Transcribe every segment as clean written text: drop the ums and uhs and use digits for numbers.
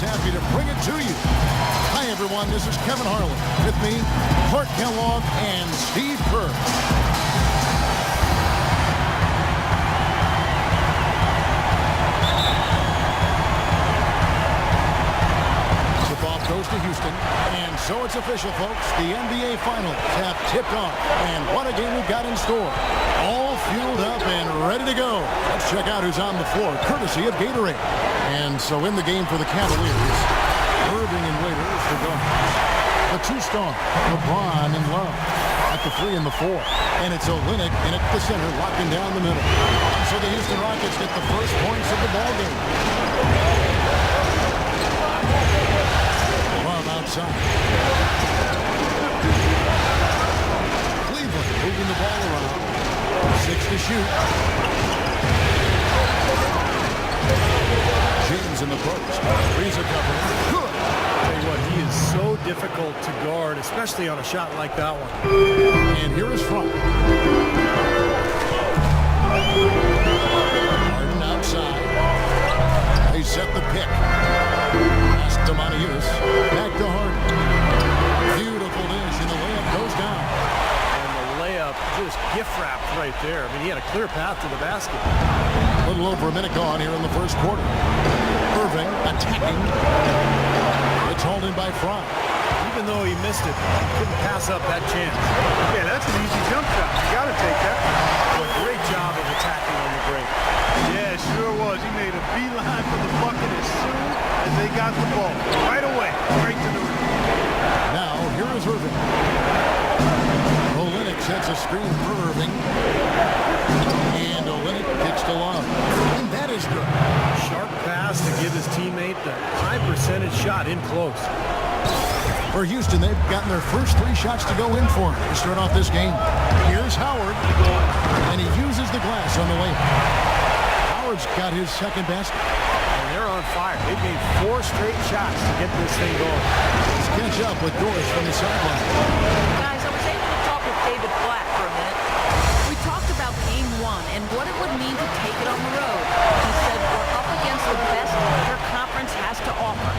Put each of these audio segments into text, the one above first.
happy to bring it to you. Hi, everyone. This is Kevin Harlan. With me, Clark Kellogg and Steve Kerr. Goes to Houston, and so it's official, folks. The NBA Finals have tipped off, and what a game we've got in store. All fueled up and ready to go. Let's check out who's on the floor, courtesy of Gatorade. And so in the game for the Cavaliers, Irving and Waiters for guards. The two star, LeBron and Love at the 3 and the 4. And it's Olynyk in at the center, locking down the middle. So the Houston Rockets get the first points of the ballgame. Outside. Cleveland moving the ball around. 6 to shoot. James in the post. Three's a couple. Good. Tell you what, he is so difficult to guard, especially on a shot like that one. And here is Front. Harden outside. They set the pick. Pass to Monteus. Back to Harden. Beautiful dish, and the layup goes down. And the layup just gift wrapped right there. I mean, he had a clear path to the basket. A little over a minute gone here in the first quarter. Irving attacking. It's hauled in by Fry. Even though he missed it, he couldn't pass up that chance. Yeah, that's an easy jump shot. You got to take that. Well, great job of attacking on the break. Yeah, sure was. He made a beeline for the bucket as soon as they got the ball. Right away, right to the rim. Now, here is Irving. Olynyk sets a screen for Irving. And Olynyk kicks to Love. And that is good. Sharp pass to give his teammate the high percentage shot in close. For Houston, they've gotten their first 3 shots to go in for to start off this game. Here's Howard. And he uses the glass on the way. Howard's got his second basket. And they're on fire. They've made 4 straight shots to get this thing going. Let's catch up with Doris from the sideline. Guys, I was able to talk with David Black for a minute. We talked about Game 1 and what it would mean to take it on the road. He said we're up against the best their conference has to offer.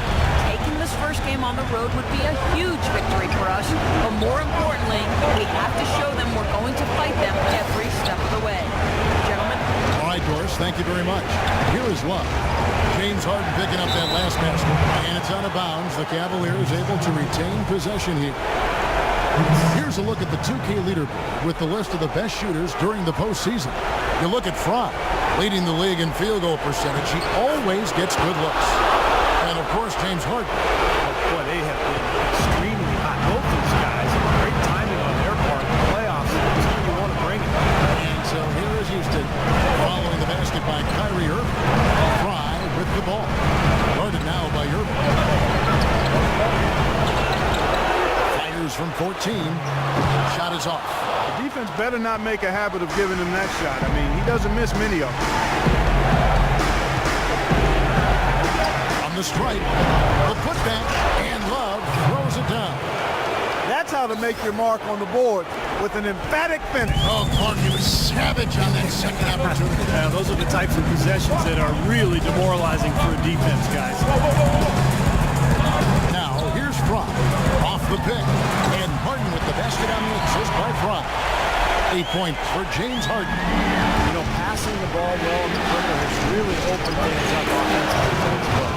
Taking this first game on the road would be a huge victory for us, but more importantly, we have to show them we're going to fight them every step of the way. Gentlemen. All right, Doris, thank you very much. Here is Love. James Harden picking up that last basket, and it's out of bounds. The Cavaliers able to retain possession here. Here's a look at the 2K leaderboard with the list of the best shooters during the postseason. You look at Fry, leading the league in field goal percentage. He always gets good looks. And, of course, James Harden. Oh, boy, they have been extremely hot. Both these guys, great timing on their part. The playoffs, you want to bring it. And so here is Houston following the basket by Kyrie Irving. Fry with the ball. Guarded now by Irving. Fires from 14. Shot is off. The defense better not make a habit of giving him that shot. I mean, he doesn't miss many of them. On the strike, the putback, and Love throws it down. That's how to make your mark on the board with an emphatic finish. Oh, Clark, he was savage on that second opportunity. Yeah, those are the types of possessions that are really demoralizing for a defense, guys. Now, here's Fry off the pick. And Harden with the basket on the assist by Fry. 8 points for James Harden. You know, passing the ball well in the perimeter has really opened things up offensively.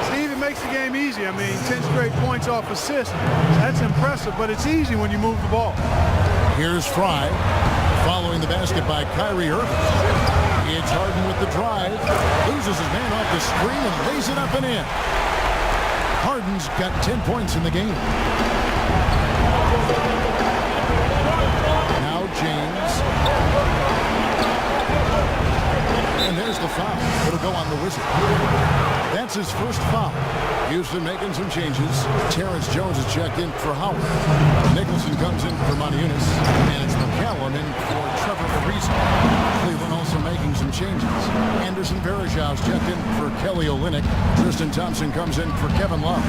Steve, it makes the game easy. I mean, 10 straight points off assist. That's impressive, but it's easy when you move the ball. Here's Fry following the basket by Kyrie Irving. It's Harden with the drive. Loses his man off the screen and lays it up and in. Harden's got 10 points in the game. Now James. And there's the foul. It'll go on the whistle. That's his first foul. Houston making some changes. Terrence Jones is checked in for Howard. Nicholson comes in for Monteus. And it's McCallum in for Trevor Ariza. Cleveland also making some changes. Anderson Varejau's checked in for Kelly Olynyk. Tristan Thompson comes in for Kevin Love.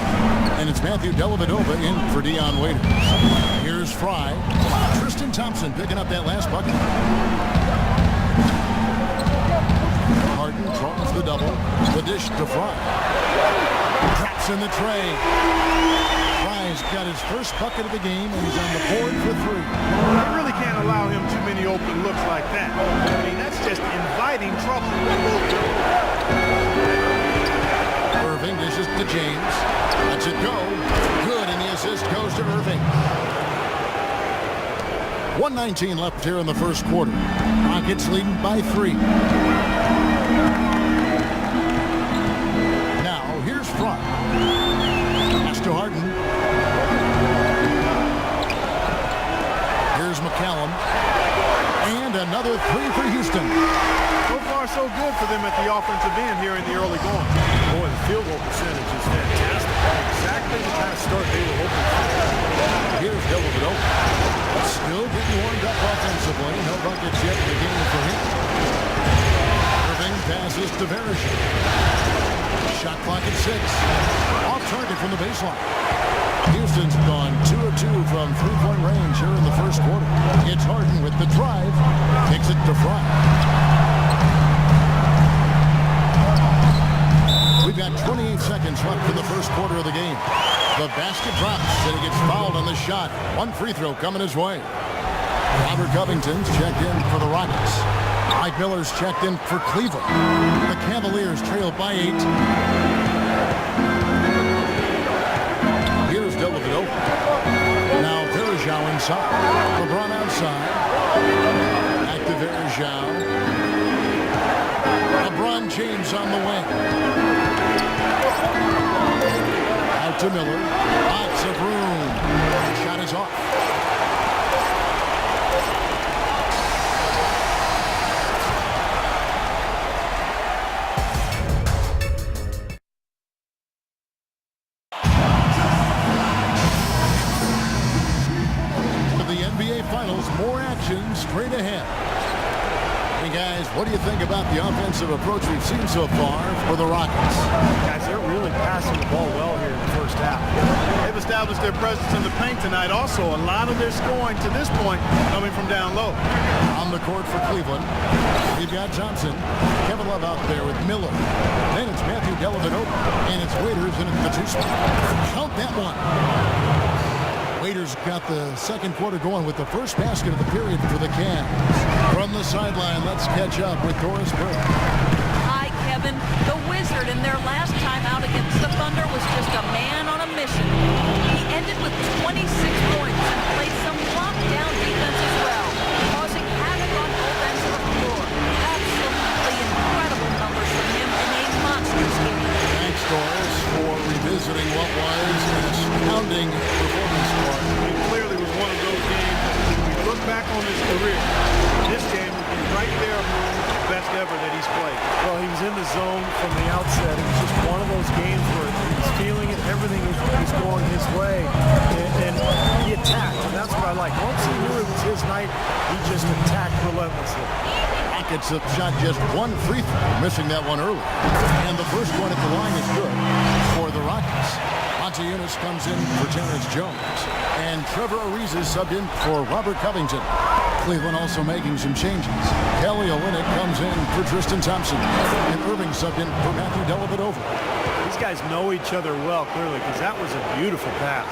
And it's Matthew Dellavedova in for Dion Waiters. Here's Fry. Tristan Thompson picking up that last bucket. Harden draws the double. The dish to Fry. Drops in the tray. Fry's got his first bucket of the game, and he's on the board for 3. You really can't allow him too many open looks like that. I mean, that's just inviting trouble. Irving dishes to James. Lets it go. Good, and the assist goes to Irving. 1:19 left here in the first quarter. Rockets leading by 3. Now, here's Fry. Pass to Harden. Here's McCallum. And another 3 for Houston. So far, so good for them at the offensive end here in the early going. Boy, the field goal percentage is fantastic. Exactly the kind of start they were hoping for. Here's Dellavedova. Still getting warmed up offensively. No buckets yet in the game for him. Irving passes to Vereshchuk. Shot clock at 6. Off target from the baseline. Houston's gone 2 of 2 from 3-point range here in the first quarter. It's Harden with the drive. Kicks it to Fry. We've got 28 seconds left in the first quarter of the game. The basket drops, and he gets fouled on the shot. One free throw coming his way. Robert Covington's checked in for the Rockets. Mike Miller's checked in for Cleveland. The Cavaliers trail by 8. Here's Dellavedova. Now Vereshchuk inside. LeBron outside. Back to Vereshchuk. LeBron James on the wing. Out to Miller. Lots of room. The shot is off. The NBA Finals, more action straight ahead. Hey guys, what do you think about the offensive approach we've seen so far for the Rockets? Guys, they're really passing the ball well here in the first half. They've established their presence in the paint tonight. Also, a lot of their scoring to this point coming from down low. On the court for Cleveland, we've got Johnson. Kevin Love out there with Miller. Then it's Matthew Dellavedova, and it's Waiters in at the 2 spot. Count that one. Waiters got the second quarter going with the first basket of the period for the Cavs. From the sideline, let's catch up with Doris Burke. Hi, Kevin. The Wizard in their last time out against the Thunder was just a man on a mission. He ended with 26 points and played some lockdown defense as well, causing havoc on both ends of the floor. Absolutely incredible numbers from him in a monstrous game. Thanks, Doris, for revisiting what was an astounding performance for him. It clearly was one of those games. When we look back on his career, this game would be right there among the best ever that he's played. Well, he was in the zone from the outset. It was just one of those games where he was feeling it. Everything was going his way. And he attacked, and that's what I like. Once he knew it was his night, he just attacked relentlessly. Rockets have shot just one free throw, missing that one early. And the first one at the line is good for the Rockets. Montezumas comes in for Terrence Jones. And Trevor Ariza is subbed in for Robert Covington. Cleveland also making some changes. Kelly Olynyk comes in for Tristan Thompson. And Irving subbed in for Matthew Dellavedova. These guys know each other well, clearly, because that was a beautiful pass.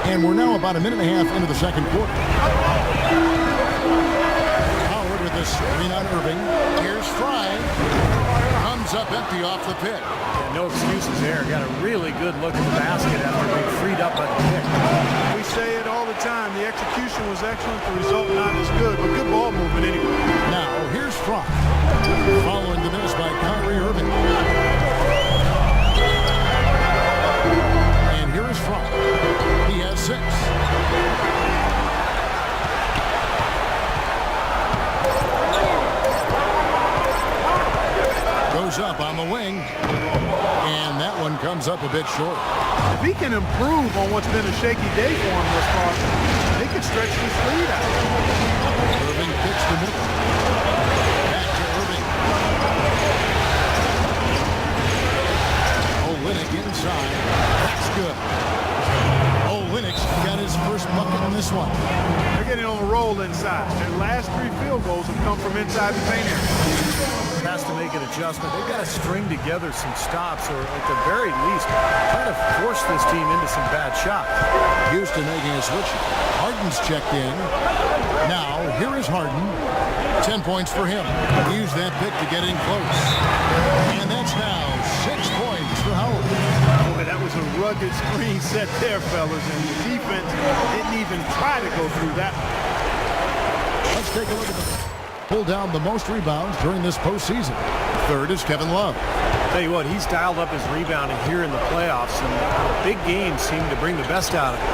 And we're now about a minute and a half into the second quarter. Howard with the screen on Irving. Here's Fry. Comes up empty off the pick. Yeah, no excuses there. Got a really good look at the basket after being freed up by the pick. We say it all the time. The execution was excellent. The result not as good, but good ball movement anyway. Now, here's Fry. Following the miss by Kyrie Irving. And here is Fry. He has 6. Goes up on the wing. And that one comes up a bit short. If he can improve on what's been a shaky day for him thus far, they could stretch this lead out. Irving pitched the middle. Back to Irving. Olynyk inside. That's good. Olynyk's got his first bucket in this one. They're getting on a roll inside. Their last 3 field goals have come from inside the paint area. has to make an adjustment. They've got to string together some stops, or at the very least, try to force this team into some bad shots. Houston making a switch. Harden's checked in. Now, here is Harden. 10 points for him. He used that pick to get in close. And that's now 6 points for Howard. Boy, that was a rugged screen set there, fellas, and the defense didn't even try to go through that. Let's take a look at the pull down the most rebounds during this postseason. Third is Kevin Love. Tell you what, he's dialed up his rebounding here in the playoffs, and big games seem to bring the best out of him.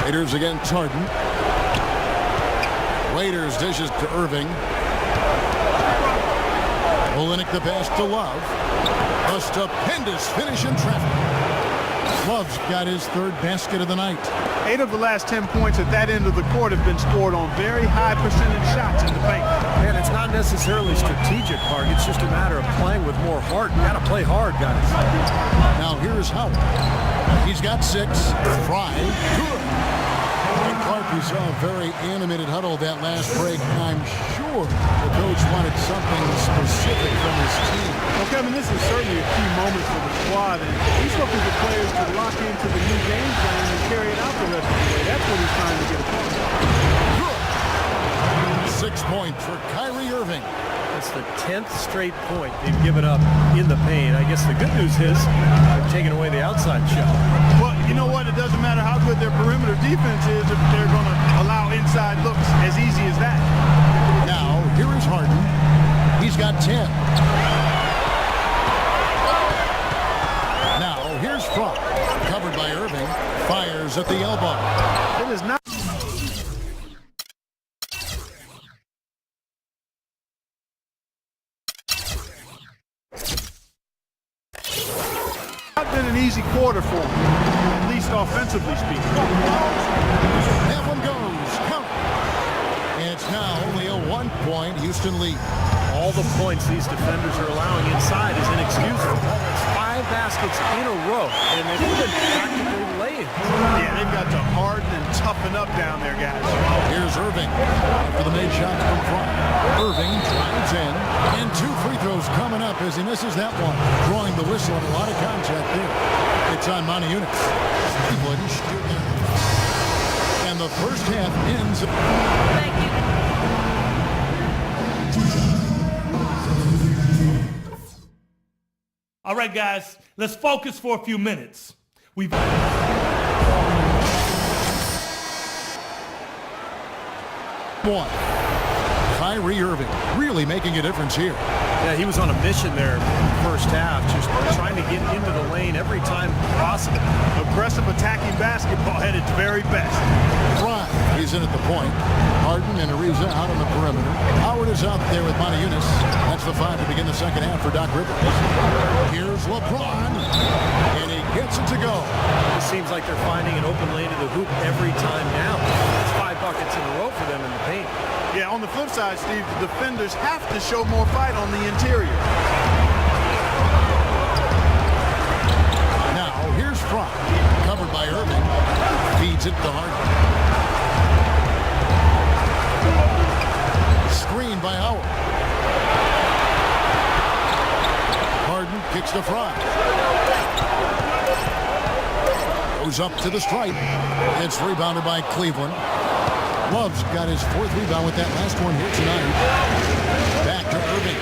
Raiders against Harden. Raiders dishes to Irving. Olenek the pass to Love. A stupendous finish in traffic. Love's got his third basket of the night. 8 of the last 10 points at that end of the court have been scored on very high percentage shots in the paint. Man, it's not necessarily strategic, Clark. It's just a matter of playing with more heart. You got to play hard, guys. Now here's Howard. He's got 6. Fry. Good. And Clark, we saw a very animated huddle that last break. I'm sure the coach wanted something specific from his team. Well, Kevin, this is certainly a key moment for the squad, and he's looking for players to lock into the new game plan and carry it out the rest of the way. That's what he's trying to get across. Good. 6 points for Kyrie Irving. That's the 10th straight point they've given up in the paint. I guess the good news is they've taken away the outside shot. Well, you know what? It doesn't matter how good their perimeter defense is if they're going to allow inside looks as easy as that. Now, here is Harden. He's got 10. Now, here's Fromm. Covered by Irving. Fires at the elbow. It is not been an easy quarter for him, at least offensively speaking. That one goes. Count. And it's now only a 1-point Houston lead. All the points these defenders are allowing inside is inexcusable. It's 5 baskets in a row, and they've been practically laying. Yeah, they've got to harden and toughen up down there, guys. Here's Irving after the made shots from front. Irving drives in, and 2 free throws coming up as he misses that one. Drawing the whistle and a lot of contact there. It's on Monteunice. And the first half ends. Thank you. All right, guys, let's focus for a few minutes. We've one. Kyrie Irving really making a difference here. Yeah, he was on a mission there in the first half, just trying to get into the lane every time possible. Aggressive attacking basketball at its very best. Fry, he's in at the point. Harden and Ariza out on the perimeter. Howard is out there with Monteunice. That's the 5 to begin the second half for Doc Rivers. Here's LeBron, and he gets it to go. It seems like they're finding an open lane to the hoop every time now. It's 5 buckets in a row for them in the paint. Yeah, on the flip side, Steve, the defenders have to show more fight on the interior. Now, here's Fry, covered by Irving. Feeds it to Harden. Screen by Howard. Harden kicks to Fry. Goes up to the stripe. It's rebounded by Cleveland. Love's got his 4th rebound with that last one here tonight. Back to Irving.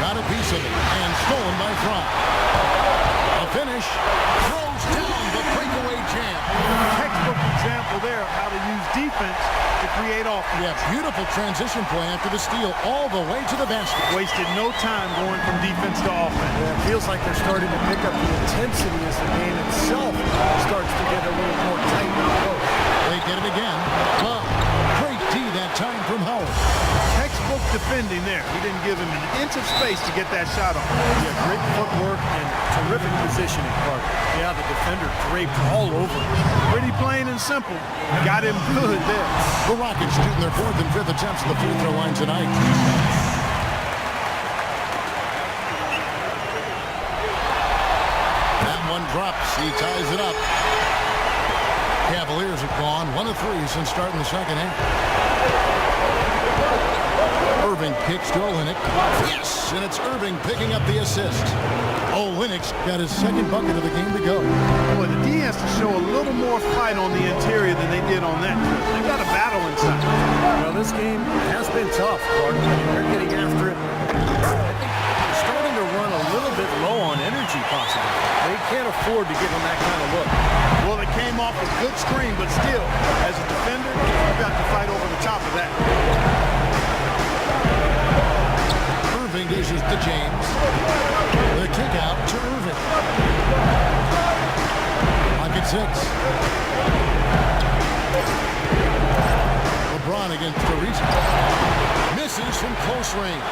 Got a piece of it and stolen by Fry. A finish. Throws down the breakaway jam. Textbook example there of how to use defense to create offense. Yeah, beautiful transition play after the steal all the way to the basket. Wasted no time going from defense to offense. Yeah, it feels like they're starting to pick up the intensity as the game itself starts to get a little more tight and close. They get it again. Well, great D that time from Howard. Textbook defending there. He didn't give him an inch of space to get that shot off. Yeah, great footwork and terrific positioning, Clark. Yeah, the defender draped all over him. Pretty plain and simple. Got him good there. The Rockets shooting their 4th and 5th attempts at the free throw line tonight. That one drops. He ties it up. Cavaliers have gone 1 of 3 since starting the second half. Irving kicks to Olynyk. Yes, and it's Irving picking up the assist. Olynyk's got his second bucket of the game to go. Boy, the D has to show a little more fight on the interior than they did on that trip. They got a battle inside. Well, this game has been tough, Clark. They're getting after it. I think they're starting to run a little bit low on energy, possibly. They can't afford to give them that kind of look. Well, it came off a good screen, but still, as a defender, you've got to fight over the top of that. Irving dishes to James. The kick out to Irving. Pocket 6. LeBron against Ariza. Misses from close range.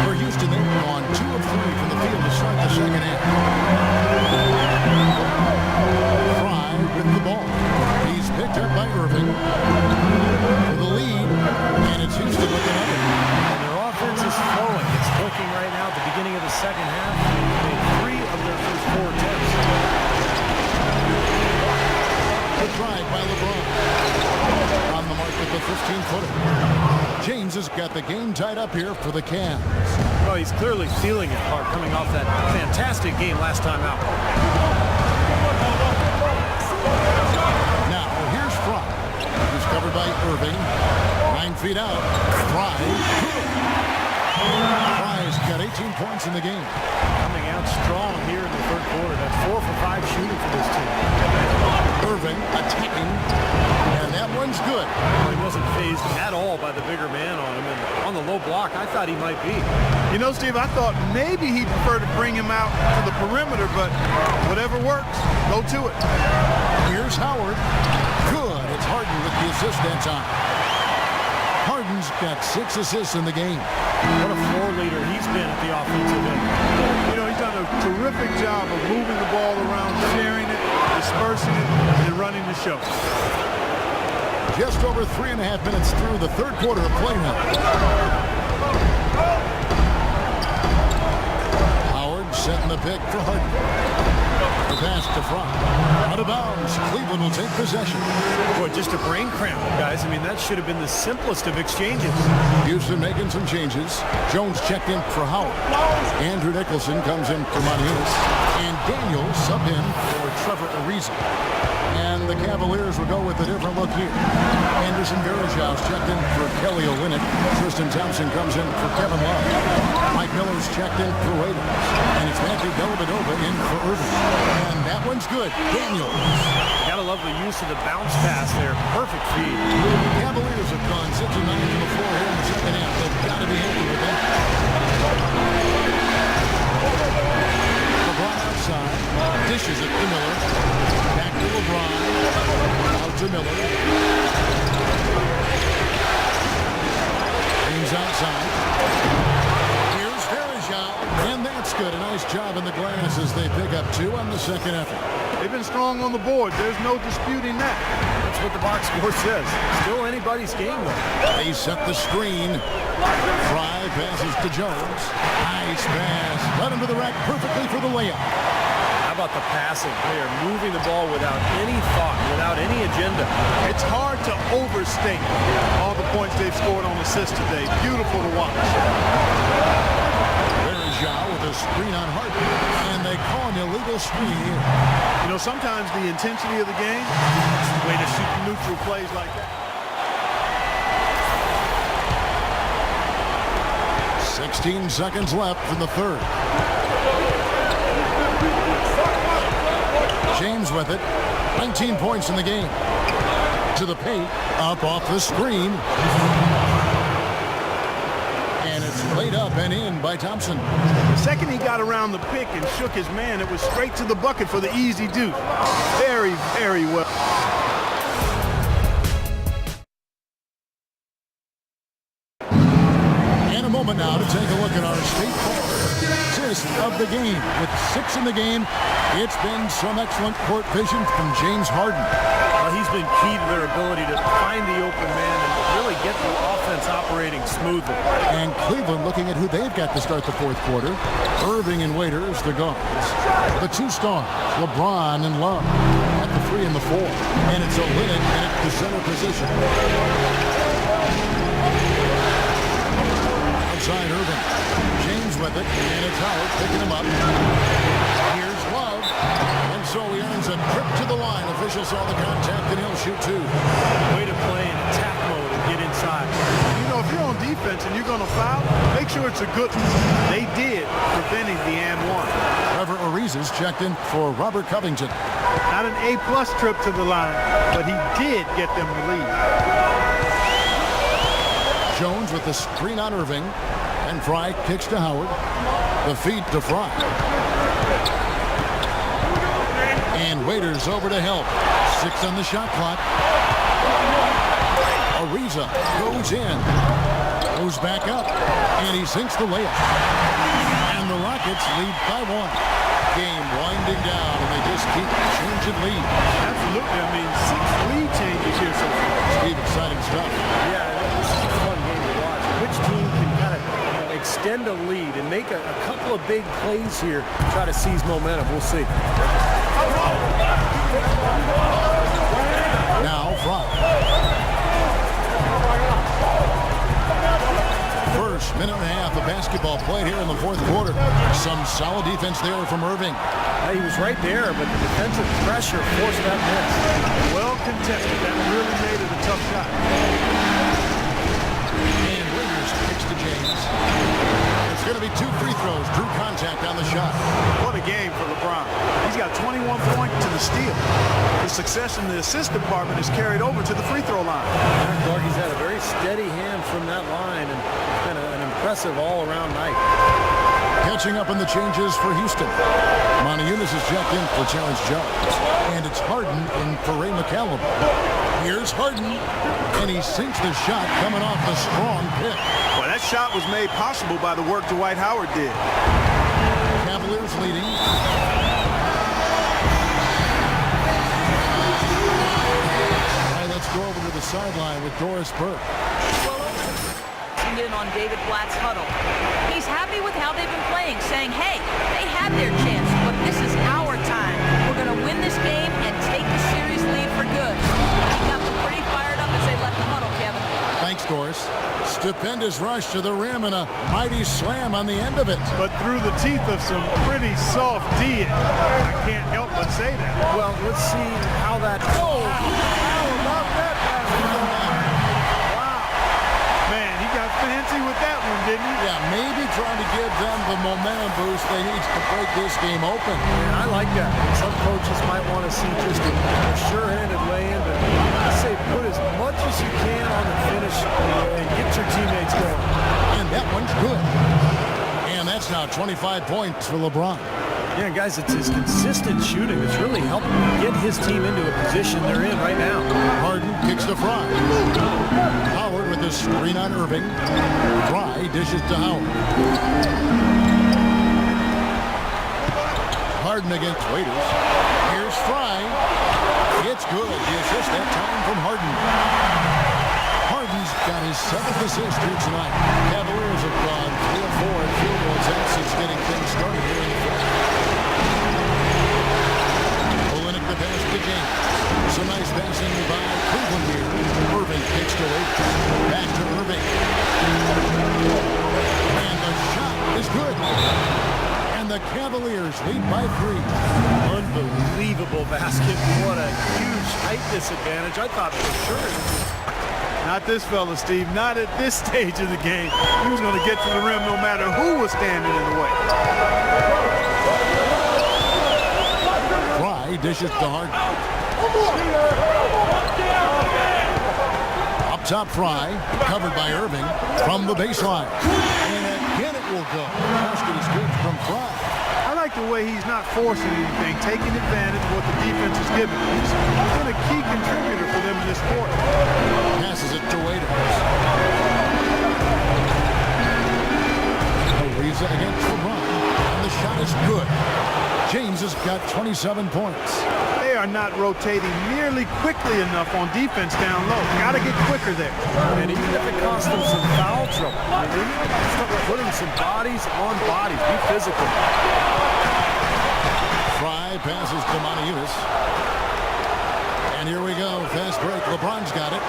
For Houston, they've gone 2 of 3 from the field to start the second half. Fry with the ball. He's picked up by Irving. For the lead, and it's Houston with another. And their offense is flowing. It's clicking right now at the beginning of the second half. They made 3 of their first 4 attempts. The drive by LeBron. On the mark with the 15-footer. James has got the game tied up here for the Cavs. Well, he's clearly feeling it, Clark, coming off that fantastic game last time out. Now, here's Fry. He's covered by Irving. 9 feet out. Fry. Fry's got 18 points in the game. Coming out strong here in the third quarter. That's 4 for 5 shooting for this team. Irving attacking, and that one's good. Well, he wasn't phased at all by the bigger man on him, and on the low block, I thought he might be. You know, Steve, I thought maybe he'd prefer to bring him out to the perimeter, but whatever works, go to it. Here's Howard. Good. It's Harden with the assist that time. Harden's got 6 assists in the game. What a floor leader he's been at the offensive end. You know, he's done a terrific job of moving the ball around, sharing it, dispersing it, and running the show. Just over 3.5 minutes through the third quarter of play now. Howard setting the pick for Harden. The pass to Fry. Out of bounds. Cleveland will take possession. Boy, just a brain cramp, guys. I mean, that should have been the simplest of exchanges. Houston making some changes. Jones checked in for Howard. Andrew Nicholson comes in for Manius. And Daniels sub in for Trevor Ariza. And the Cavaliers will go with a different look here. Anderson Varejau's checked in for Kelly Olynyk. Tristan Thompson comes in for Kevin Love. Mike Miller's checked in for Waiters. And it's Matthew Dellavedova in for Irving. And that one's good. Daniels. Gotta love the use of the bounce pass there. Perfect feed. Cavaliers have gone 6 of 9 to the floor here in the second half. They've got to be happy with that. LeBron outside. Dishes it to Miller. Back to LeBron. Out to Miller. James outside. Here's Varejau. And that's good. A nice job in the glass as they pick up 2 on the second effort. They've been strong on the board. There's no disputing that. That's what the box score says. Still anybody's game, though. They set the screen. Fry passes to Jones. Nice pass. Led him to the rack perfectly for the layup. How about the passing? They are moving the ball without any thought, without any agenda. It's hard to overstate all the points they've scored on assists today. Beautiful to watch. Varejau with a screen on Harden. And they call an illegal screen here. You know, sometimes the intensity of the game is the way to shoot neutral plays like that. 16 seconds left in the third. James with it. 19 points in the game. To the paint. Up off the screen. And it's laid up and in by Thompson. The second he got around the pick and shook his man, it was straight to the bucket for the easy deuce. Very, very well. And a moment now to take a look at our state ball assist of the game. With 6 in the game, it's been some excellent court vision from James Harden. Well, he's been key to their ability to find the open man and really get the offense operating smoothly. And Cleveland looking at who they've got to start the fourth quarter. Irving and Waiters, the guards. The 2 stars, LeBron and Love at the 3 and the 4. And it's Olynyk at the center position. outside Irving. James with it, and it's Howard picking him up. Here's Love. And so he earns a trip to the line. Officials saw the contact, and he'll shoot two. Way to play in attack mode and get inside. You know, if you're on defense and you're going to foul, make sure it's a good one. They did, preventing the and one. Trevor Ariza's checked in for Robert Covington. Not an A-plus trip to the line, but he did get them the lead. Jones with the screen on Irving. And Fry kicks to Howard. The feed to Fry. And Waiters over to help. 6 on the shot clock. Ariza goes in. Goes back up. And he sinks the layup. And the Rockets lead by 1. Game winding down, and they just keep changing lead. Absolutely. I mean, 6 lead changes here so far. Steve, exciting stuff. Yeah, this is a fun game to watch. Which team can kind of extend a lead and make a couple of big plays here, try to seize momentum. We'll see. Now Fry. First minute and a half of basketball played here in the fourth quarter. Some solid defense there from Irving. He was right there, but the defensive pressure forced that miss. Well contested. That really made it a tough shot. And Waiters kicks to James. It's going to be 2 free throws. Drew contact on the shot. What a game for LeBron. He's got 21 points to the steal. His success in the assist department is carried over to the free throw line. He's had a very steady hand from that line and been an impressive all-around night. Catching up on the changes for Houston. Montejunas is checked in for Terrence Jones. And it's Harden in for Ray McCallum. Here's Harden. And he sinks the shot coming off the strong pick. Well, that shot was made possible by the work Dwight Howard did. Cavaliers leading. All right, let's go over to the sideline with Doris Burke. In on David Blatt's huddle. He's happy with how they've been playing, saying, hey, they had their chance, but this is our time. We're going to win this game and take the series lead for good. He got them pretty fired up as they left the huddle, Kevin. Thanks, Doris. Stupendous rush to the rim and a mighty slam on the end of it. But through the teeth of some pretty soft D. I can't help but say that. Well, let's see how that... Oh! How about that basket? Fancy with that one, didn't he? Yeah, maybe trying to give them the momentum boost they need to break this game open. Yeah, I like that. Some coaches might want to see just a sure-handed lay-in, but I say put as much as you can on the finish and get your teammates going. And that one's good. And that's now 25 points for LeBron. Yeah, guys, it's his consistent shooting that's really helped get his team into a position they're in right now. Harden kicks to Fry. Howard with the screen on Irving. Fry dishes to Howard. Harden against Waiters. Here's Fry. It's good. The assist that time from Harden. Harden's got his 7th assist here tonight. Cavaliers have gone 3 of 4 in field goal attempts since getting things started here in the fourth. The pass to James. Some nice passing by Cleveland here. Irving kicks to Waiters. Back to Irving. And the shot is good. And the Cavaliers lead by 3. Unbelievable basket. What a huge height disadvantage. I thought for sure. Not this fella, Steve. Not at this stage of the game. He was going to get to the rim no matter who was standing in the way. Dishes to Harden. Up top, Fry, covered by Irving from the baseline. And again it will go. Basket is good from Fry. I like the way he's not forcing anything, taking advantage of what the defense is giving. He's been a key contributor for them in this quarter. Passes it to Waiters. Ariza against LeBron. And the shot is good. James has got 27 points. They are not rotating nearly quickly enough on defense down low. Got to get quicker there. And even if it costs them some foul trouble, they need to start putting some bodies on bodies. Be physical. Fry passes to Montejunas. And here we go. Fast break. LeBron's got it.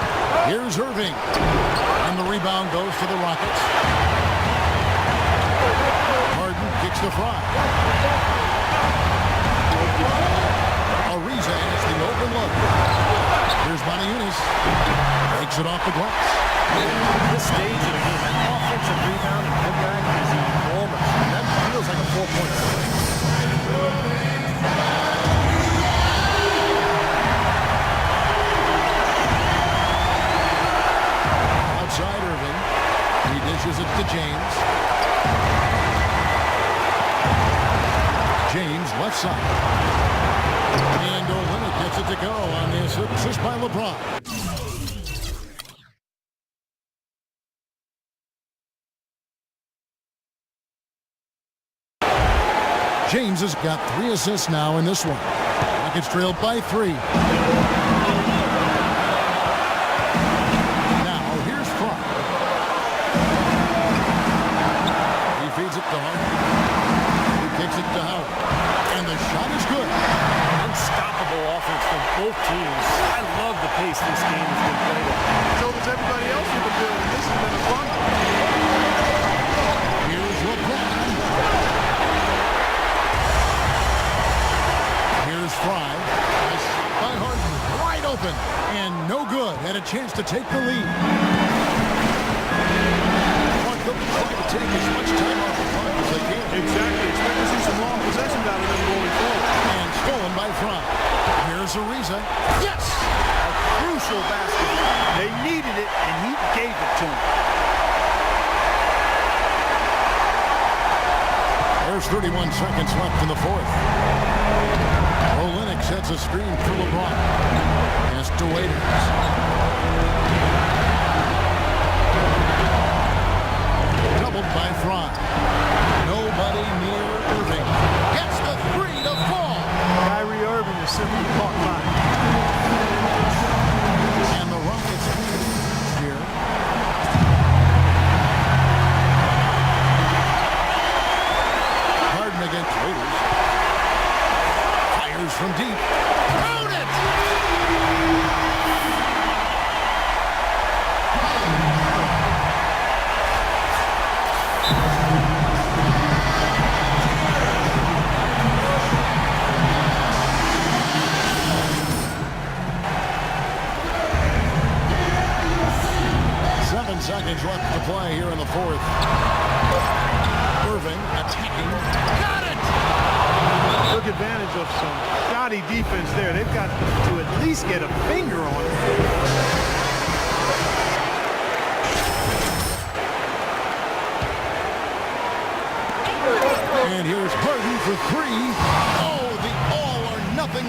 Here's Irving. And the rebound goes to the Rockets. Harden kicks to Fry. Ariza has the open look. Here's Maniunas. Takes it off the glass. This stage of the game, that offensive rebound and putback is enormous. That feels like a 4-point swing. Outside Irving. He dishes it to James. James left side. And Olynyk gets it to go on this assist by LeBron. James has got 3 assists now in this one. Rockets trailed by 3. Now here's Fry. He feeds it to Harden. He kicks it to Howard. And the shot is good. Unstoppable offense from both teams. I love the pace this game has been played at. So does everybody else in the building. This has been a fun one. Here's LeBron. Here's Fry. Nice by Harden. Wide open. And no good. Had a chance to take the lead. They'll be trying to take as much time off the clock as they can. Exactly. Expect to see some long possessions out of them going forward. And stolen by Fry. Here's Ariza. Yes! A crucial basket. They needed it, and he gave it to them. There's 31 seconds left in the fourth. Olynyk sets a screen for LeBron. Pass to Waiters. Doubled by Fry. Nobody near Irving. Gets the 3 to fall. Kyrie Irving is simply caught by. And the Rockets here. Harden against Waiters. Fires from deep. Count it! 7 seconds left to play here in the fourth. Irving attacking. Got it! Took advantage of some shoddy defense there. They've got to at least get a finger on it. And here's Harden for 3. Oh, the all-or-nothing